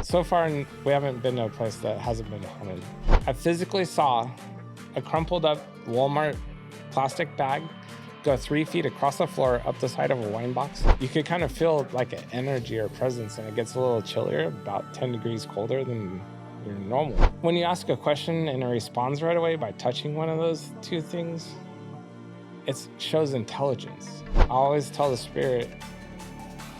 So far, we haven't been to a place that hasn't been haunted. I physically saw a crumpled up Walmart plastic bag go 3 feet across the floor up the side of a wine box. You could kind of feel like an energy or presence, and it gets a little chillier, about 10 degrees colder than your normal. When you ask a question and it responds right away by touching one of those two things, it shows intelligence. I always tell the spirit,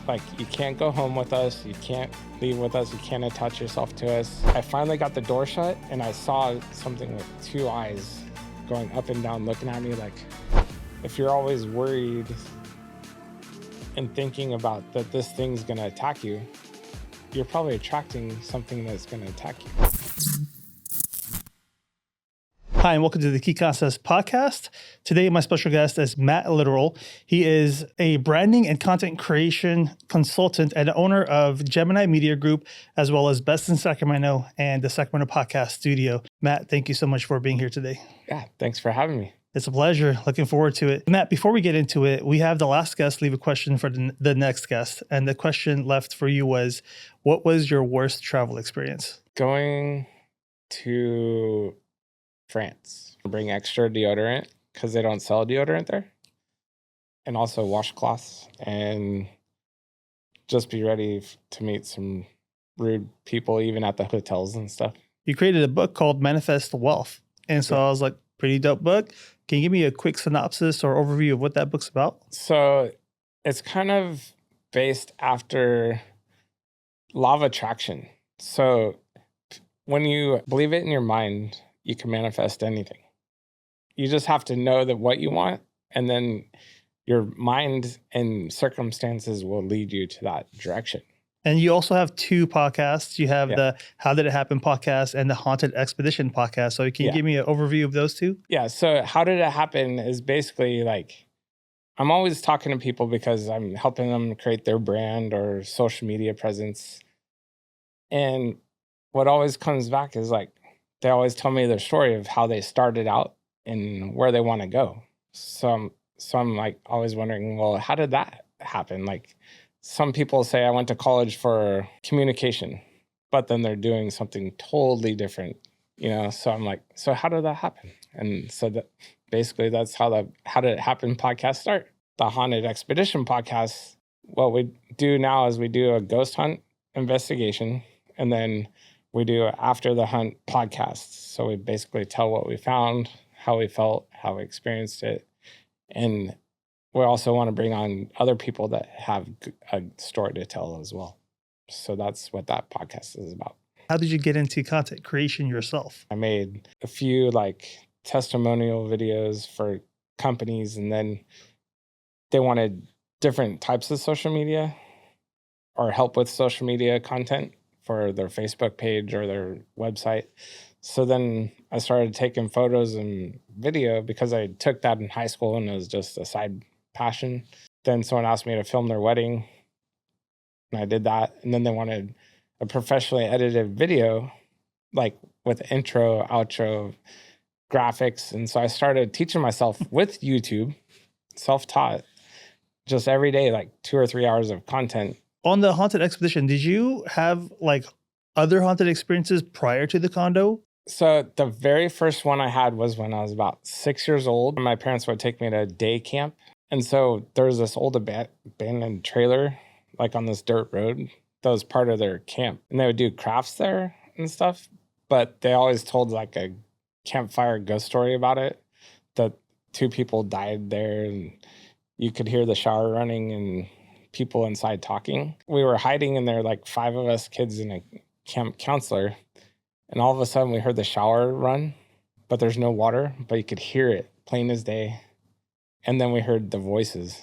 like, you can't go home with us, you can't leave with us, you can't attach yourself to us. I finally got the door shut and I saw something with two eyes going up and down, looking at me like, if you're always worried and thinking about that this thing's gonna attack you, you're probably attracting something that's gonna attack you. Hi, and welcome to the Key Concepts podcast. Today, my special guest is Matt Litteral. He is a branding and content creation consultant and owner of Gemini Media Group, as well as Best in Sacramento and the Sacramento Podcast Studio. Matt, thank you so much for being here today. Yeah, thanks for having me. It's a pleasure. Looking forward to it. Matt, before we get into it, we have the last guest leave a question for the next guest. And the question left for you was, what was your worst travel experience? Going to France. Bring extra deodorant because they don't sell deodorant there. And also washcloths, and just be ready to meet some rude people even at the hotels and stuff. You created a book called Manifest Wealth. And so I was like, pretty dope book. Can you give me a quick synopsis or overview of what that book's about? So it's kind of based after law of attraction. So when you believe it in your mind, you can manifest anything. You just have to know that what you want, and then your mind and circumstances will lead you to that direction. And you also have two podcasts. You have the How Did It Happen podcast and the Haunted Expedition podcast. So can you give me an overview of those two? Yeah. So How Did It Happen is basically like, I'm always talking to people because I'm helping them create their brand or social media presence. And what always comes back is like, they always tell me their story of how they started out and where they want to go. So I'm like always wondering, well, how did that happen? Like, some people say I went to college for communication, but then they're doing something totally different, you know? So I'm like, so how did that happen? And so that basically that's how the How Did It Happen podcast start. The Haunted Expedition podcast, what we do now is we do a ghost hunt investigation, and then we do After the Hunt podcasts. So we basically tell what we found, how we felt, how we experienced it. And we also want to bring on other people that have a story to tell as well. So that's what that podcast is about. How did you get into content creation yourself? I made a few like testimonial videos for companies, and then they wanted different types of social media or help with social media content for their Facebook page or their website. So then I started taking photos and video because I took that in high school and it was just a side passion. Then someone asked me to film their wedding, and I did that. And then they wanted a professionally edited video, like with intro, outro, graphics. And so I started teaching myself with YouTube, self-taught, just every day, like 2 or 3 hours of content. On the Haunted Expedition, did you have like other haunted experiences prior to the condo? So the very first one I had was when I was about 6 years old. My parents would take me to day camp. And so there was this old abandoned trailer, like on this dirt road, that was part of their camp. And they would do crafts there and stuff. But they always told like a campfire ghost story about it, that 2 people died there and you could hear the shower running and people inside talking. We were hiding in there, like 5 of us kids and a camp counselor. And all of a sudden we heard the shower run, but there's no water, but you could hear it plain as day. And then we heard the voices,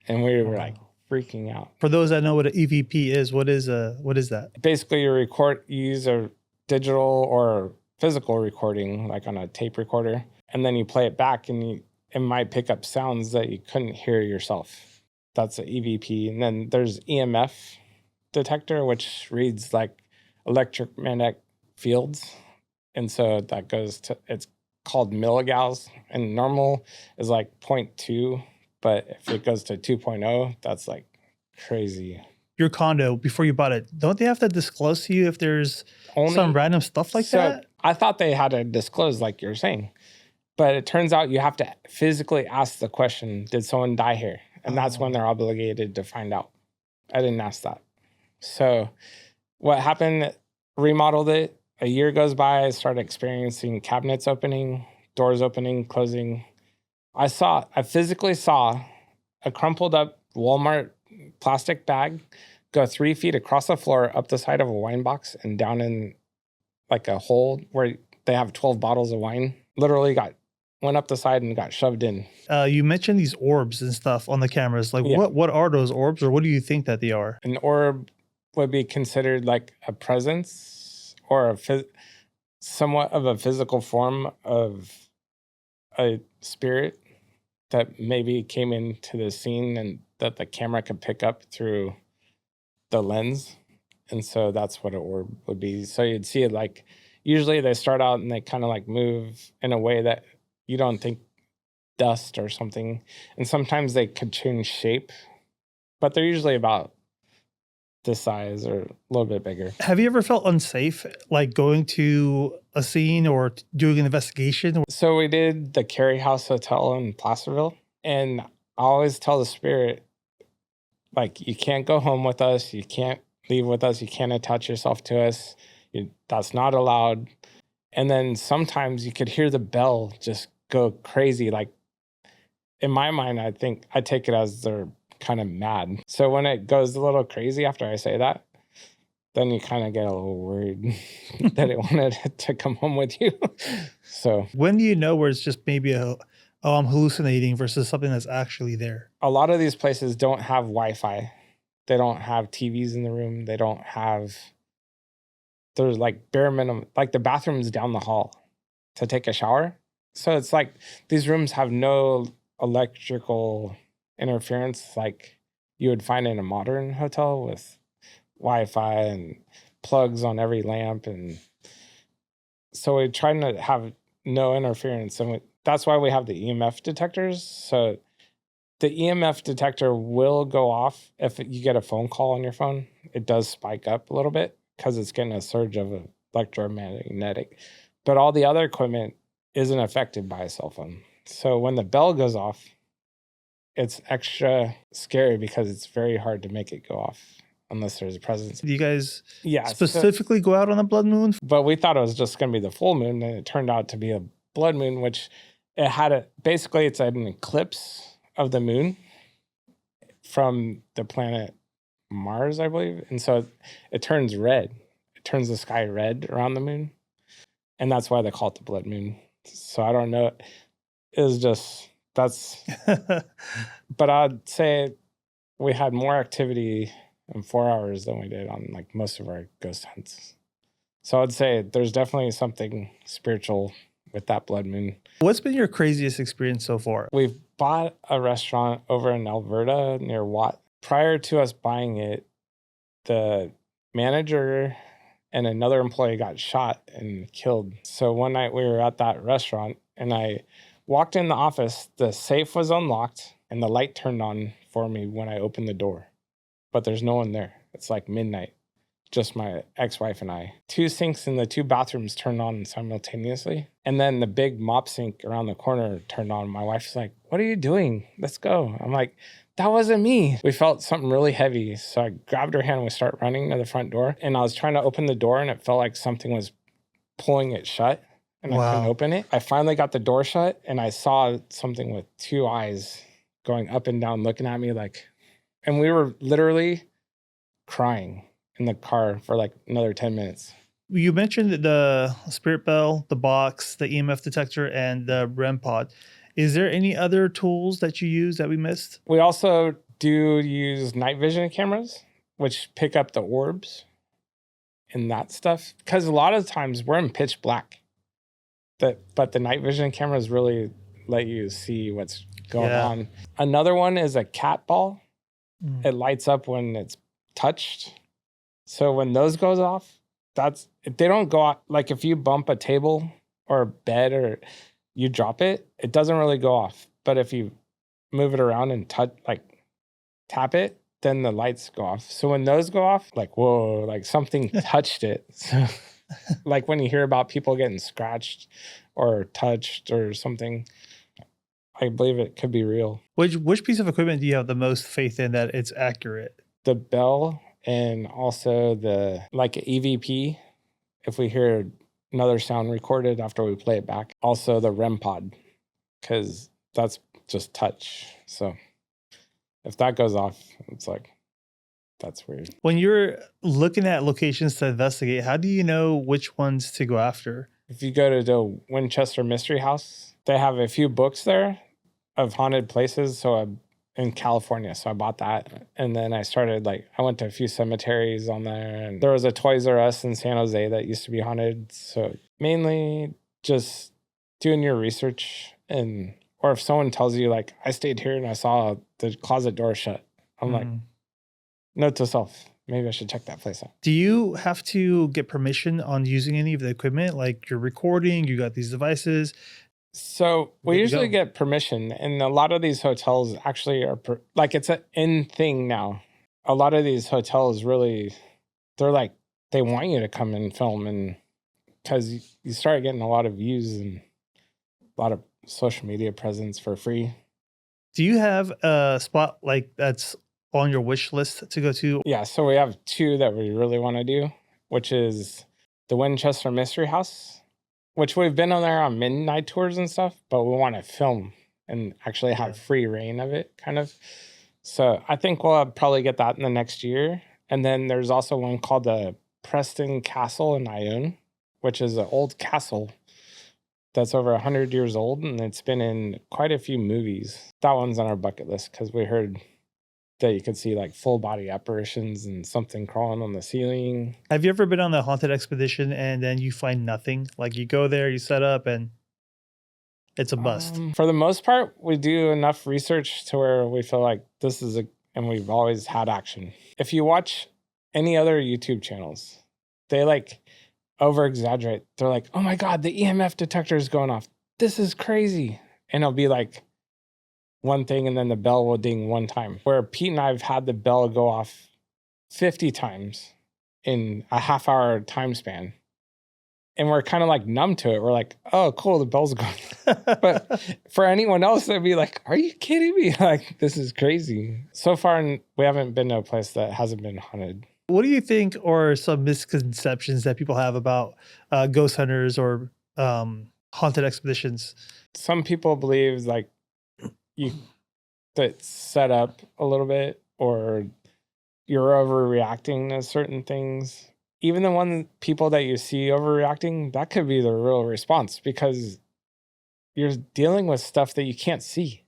and we were like freaking out. For those that know what an EVP is, what is that? Basically, you use a digital or physical recording, like on a tape recorder, and then you play it back, and it might pick up sounds that you couldn't hear yourself. That's an EVP. And then there's EMF detector, which reads like electromagnetic fields. And so that goes to, it's called milligauss, and normal is like 0.2, but if it goes to 2.0, that's like crazy your condo before you bought it, don't they have to disclose to you if there's some Only random stuff like so that? I thought they had to disclose, like you're saying, but it turns out you have to physically ask the question, "Did someone die here?" And that's when Oh. they're obligated to find out. I didn't ask that. So what happened? Remodeled it. A year goes by. I started experiencing cabinets opening, doors opening, closing. I physically saw a crumpled up Walmart plastic bag go 3 feet across the floor, up the side of a wine box, and down in like a hole where they have 12 bottles of wine. Literally went up the side and got shoved in. You mentioned these orbs and stuff on the cameras. Like, Yeah. what are those orbs, or what do you think that they are? An orb would be considered like a presence or somewhat of a physical form of a spirit that maybe came into the scene and that the camera could pick up through the lens. And so that's what an orb would be. So you'd see it like, usually they start out and they kind of like move in a way that you don't think dust or something. And sometimes they could change shape, but they're usually about this size or a little bit bigger. Have you ever felt unsafe, like going to a scene or doing an investigation? So we did the Carey House Hotel in Placerville, and I always tell the spirit, like, you can't go home with us, you can't leave with us, you can't attach yourself to us. That's not allowed. And then sometimes you could hear the bell just go crazy. Like, in my mind, I think I take it as they're kind of mad. So when it goes a little crazy after I say that, then you kind of get a little worried that it wanted to come home with you. So When do you know where it's just maybe I'm hallucinating versus something that's actually there? a lot of these places don't have Wi-Fi. They don't have TVs in the room. They don't have, there's like bare minimum, like the bathroom's down the hall to take a shower. So it's like these rooms have no electrical interference like you would find in a modern hotel with Wi-Fi and plugs on every lamp. And so we try to have no interference. And that's why we have the EMF detectors. So the EMF detector will go off if you get a phone call on your phone. It does spike up a little bit because it's getting a surge of electromagnetic. But all the other equipment isn't affected by a cell phone. So when the bell goes off, it's extra scary because it's very hard to make it go off unless there's a presence. Do you guys Yeah. specifically go out on a blood moon? But we thought it was just going to be the full moon, and it turned out to be a blood moon, which it had basically it's an eclipse of the moon from the planet Mars, I believe. And so it turns red. It turns the sky red around the moon. And that's why they call it the blood moon. So I don't know. It was just, but I'd say we had more activity in 4 hours than we did on like most of our ghost hunts. So I'd say there's definitely something spiritual with that blood moon. What's been your craziest experience so far? We've bought a restaurant over in Alberta near Watt. Prior to us buying it, the manager and another employee got shot and killed. So one night we were at that restaurant and I walked in the office, the safe was unlocked and the light turned on for me when I opened the door. But there's no one there. It's like midnight. Just my ex-wife and I. 2 sinks in the 2 bathrooms turned on simultaneously. And then the big mop sink around the corner turned on. My wife's like, "What are you doing? Let's go." I'm like, "That wasn't me." We felt something really heavy. So I grabbed her hand and we start running to the front door. And I was trying to open the door and it felt like something was pulling it shut. And I couldn't open it. I finally got the door shut and I saw something with 2 eyes going up and down looking at me like, and we were literally crying in the car for like another 10 minutes. You mentioned the spirit bell, the box, the EMF detector, and the REM pod. Is there any other tools that you use that we missed? We also do use night vision cameras, which pick up the orbs and that stuff. Because a lot of times we're in pitch black. But the night vision cameras really let you see what's going on. Another one is a cat ball. It lights up when it's touched. So when those goes off, they don't go off. Like if you bump a table or a bed or you drop it, it doesn't really go off. But if you move it around and tap it, then the lights go off. So when those go off, like, whoa, like something touched it. So, like when you hear about people getting scratched or touched or something, I believe it could be real. Which piece of equipment do you have the most faith in that it's accurate? The bell and also the like EVP, if we hear another sound recorded after we play it back. Also the REM pod, because that's just touch. So if that goes off, it's like, that's weird. When you're looking at locations to investigate, how do you know which ones to go after? If you go to the Winchester Mystery House, they have a few books there of haunted places. So in California, so I bought that, and then I started I went to a few cemeteries on there, and there was a Toys R Us in San Jose that used to be haunted. So mainly just doing your research, and or if someone tells you like, I stayed here and I saw the closet door shut, I'm like, note to self, maybe I should check that place out. Do you have to get permission on using any of the equipment? Like you're recording, you got these devices. So we usually get permission, and a lot of these hotels actually are it's an in thing now. A lot of these hotels really, they're like, they want you to come and film, and because you start getting a lot of views and a lot of social media presence for free. Do you have a spot like that's on your wish list to go to? Yeah, so we have two that we really want to do, which is the Winchester Mystery House, which we've been on there on midnight tours and stuff, but we want to film and actually have free reign of it, kind of. So I think we'll probably get that in the next year. And then there's also one called the Preston Castle in Ione, which is an old castle that's over 100 years old, and it's been in quite a few movies. That one's on our bucket list because we heard that you could see like full body apparitions and something crawling on the ceiling. Have you ever been on a haunted expedition and then you find nothing? Like you go there, you set up, and it's a bust. For the most part, we do enough research to where we feel like this is and we've always had action. If you watch any other YouTube channels, they over exaggerate. They're like, oh my God, the EMF detector is going off. This is crazy. And it'll be like one thing, and then the bell will ding one time. Where Pete and I have had the bell go off 50 times in a half-hour time span. And we're kind of like numb to it. We're like, oh, cool, the bell's going. But for anyone else, they'd be like, are you kidding me? Like, this is crazy. So far, we haven't been to a place that hasn't been haunted. What do you think are some misconceptions that people have about ghost hunters or haunted expeditions? Some people believe that's set up a little bit, or you're overreacting to certain things. Even the people that you see overreacting, that could be the real response, because you're dealing with stuff that you can't see.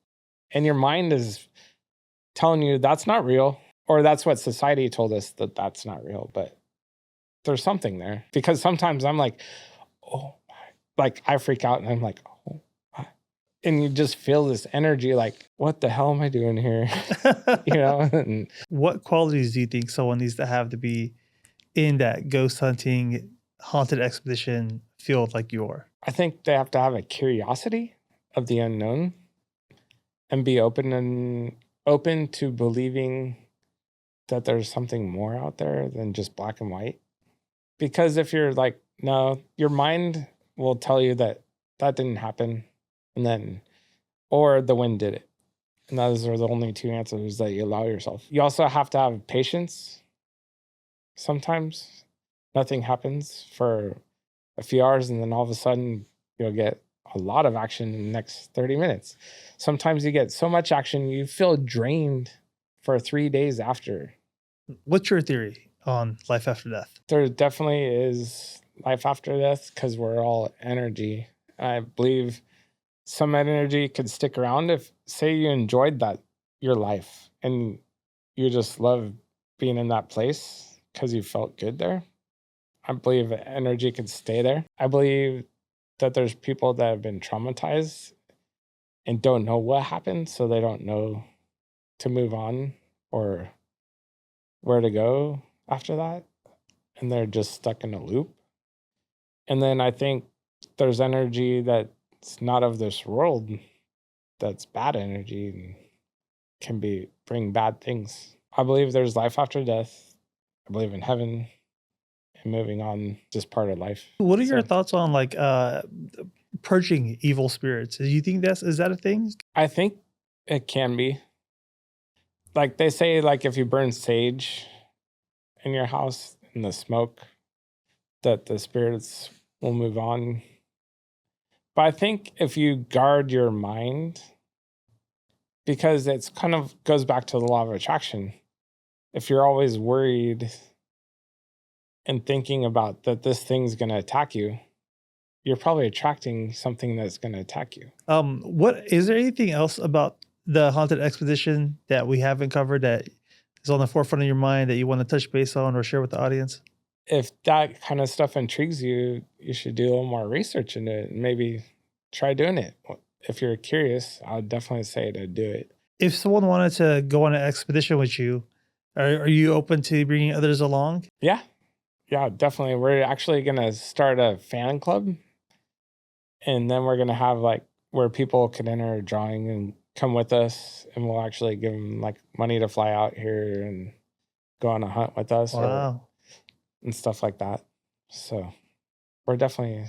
And your mind is telling you that's not real, or that's what society told us that that's not real. But there's something there, because sometimes I'm like, oh, like I freak out and I'm like, oh, and you just feel this energy like, what the hell am I doing here? You know? And what qualities do you think someone needs to have to be in that ghost hunting, haunted expedition field like you are? I think they have to have a curiosity of the unknown and be open to believing that there's something more out there than just black and white. Because if you're like, no, your mind will tell you that didn't happen, and then, or the wind did it. And those are the only two answers that you allow yourself. You also have to have patience. Sometimes nothing happens for a few hours, and then all of a sudden you'll get a lot of action in the next 30 minutes. Sometimes you get so much action, you feel drained for 3 days after. What's your theory on life after death? There definitely is life after death, because we're all energy. I believe some energy could stick around if, say, you enjoyed your life and you just love being in that place because you felt good there. I believe energy could stay there. I believe that there's people that have been traumatized and don't know what happened, so they don't know to move on or where to go after that, and they're just stuck in a loop. And then I think there's energy that's not of this world, that's bad energy and can bring bad things. I believe there's life after death. I believe in heaven and moving on, just part of life. What are your So thoughts on like purging evil spirits? Do you think is that a thing? I think it can be. Like they say, like if you burn sage in your house in the smoke, that the spirits will move on. But I think if you guard your mind, because it's kind of goes back to the law of attraction. If you're always worried and thinking about that this thing's going to attack you, you're probably attracting something that's going to attack you. What is there anything else about the haunted expedition that we haven't covered that is on the forefront of your mind that you want to touch base on or share with the audience? If that kind of stuff intrigues you, you should do a little more research into it and maybe try doing it. If you're curious, I would definitely say to do it. If someone wanted to go on an expedition with you, are you open to bringing others along? Yeah, definitely. We're actually going to start a fan club, and then we're going to have like where people can enter a drawing and come with us, and we'll actually give them like money to fly out here and go on a hunt with us. Wow. And stuff like that. So we're definitely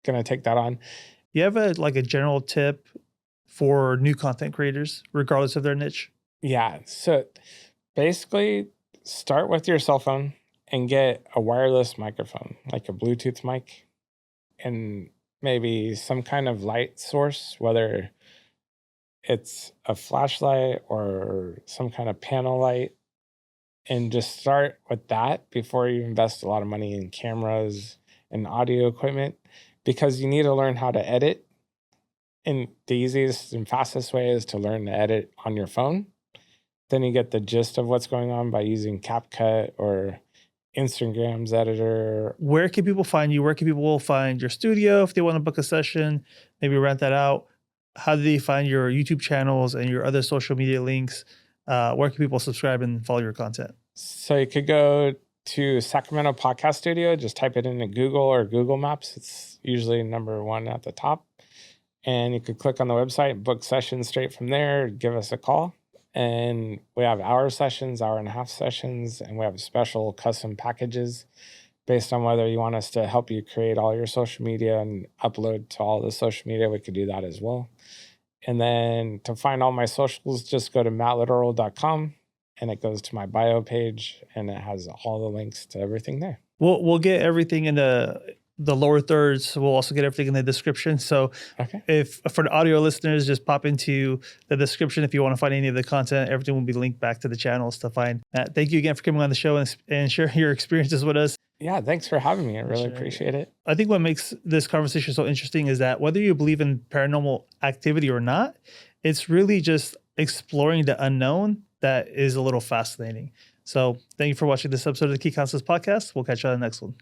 going to take that on. You have a general tip for new content creators, regardless of their niche? Yeah. So basically, start with your cell phone and get a wireless microphone, like a Bluetooth mic, and maybe some kind of light source, whether it's a flashlight or some kind of panel light. And just start with that before you invest a lot of money in cameras and audio equipment, because you need to learn how to edit. And the easiest and fastest way is to learn to edit on your phone. Then you get the gist of what's going on by using CapCut or Instagram's editor. Where can people find you? Where can people find your studio if they want to book a session, maybe rent that out? How do they find your YouTube channels and your other social media links? Where can people subscribe and follow your content? So you could go to Sacramento Podcast Studio, just type it into Google or Google Maps. It's usually number one at the top. And you could click on the website, book sessions straight from there, give us a call. And we have hour sessions, hour and a half sessions, and we have special custom packages based on whether you want us to help you create all your social media and upload to all the social media. We could do that as well. And then to find all my socials, just go to mattliteral.com and it goes to my bio page and it has all the links to everything there. We'll get everything in the lower thirds. We'll also get everything in the description. So if for the audio listeners, just pop into the description if you want to find any of the content. Everything will be linked back to the channels to find. Matt, thank you again for coming on the show and sharing your experiences with us. Yeah, thanks for having me. I really appreciate it. I think what makes this conversation so interesting is that whether you believe in paranormal activity or not, it's really just exploring the unknown that is a little fascinating. So thank you for watching this episode of the Key Concepts Podcast. We'll catch you on the next one.